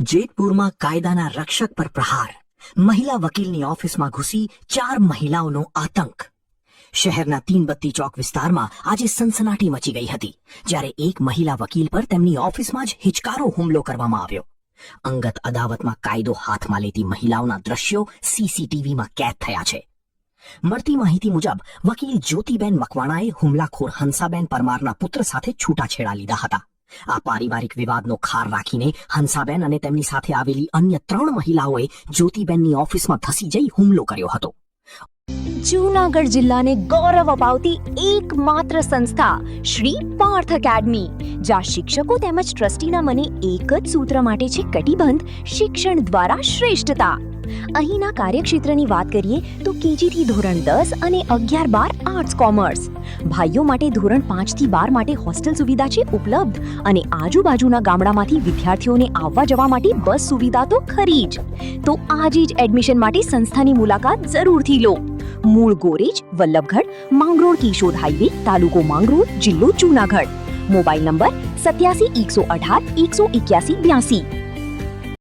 જેતપુરમાં કાયદાના રક્ષક પર પ્રહાર. મહિલા વકીલની ઓફિસમાં ઘૂસી 4 મહિલાઓનો આતંક. શહેરના તીનબત્તી ચોક વિસ્તારમાં આજે સનસનાટી મચી ગઈ હતી, જ્યારે એક મહિલા વકીલ પર તેમની ઓફિસમાં જ હિચકારો હુમલો કરવામાં આવ્યો. અંગત અદાવતમાં કાયદો હાથમાં લેતી મહિલાઓના દ્રશ્યો સીસીટીવીમાં કેદ થયા છે. મળતી માહિતી મુજબ વકીલ જ્યોતિબેન મકવાણાએ હુમલાખોર હંસાબેન પરમારના પુત્ર સાથે છૂટાછેડા લીધા હતા. આ પારિવારિક વિવાદનો ખાર રાખીને હંસાબેન અને તેમની સાથે આવેલી અન્ય 3 મહિલાઓએ જ્યોતિબેનની ઓફિસમાં ધસી જઈ હુમલો કર્યો હતો. જૂનાગઢ જિલ્લાને ગૌરવ અપાવતી એકમાત્ર સંસ્થા શ્રી પાર્થ એકેડમી, જ્યાં શિક્ષકો તેમજ ટ્રસ્ટીના મને એક જ સૂત્ર માટે છે કટિબંધ: શિક્ષણ દ્વારા શ્રેષ્ઠતા. અહીંના કાર્યક્ષેત્રની વાત કરીએ તો કેજી થી ધોરણ 10 અને 11-12 આર્ટ્સ કોમર્સ. ભાઈઓ માટે ધોરણ 5 થી 12 માટે હોસ્ટેલ સુવિધા છે ઉપલબ્ધ, અને આજુબાજુના ગામડામાંથી વિદ્યાર્થીઓને આવવા જવા માટે બસ સુવિધા તો ખરી જ. તો આજે જ એડમિશન માટે સંસ્થાની મુલાકાત જરૂરથી લો. મૂળ ગોરેજ, વલ્લભગઢ, માંગરોળ કિશોદ હાઈવે, તાલુકો માંગરોળ, જિલ્લો જૂનાગઢ. Mobile number 87 118 181 82.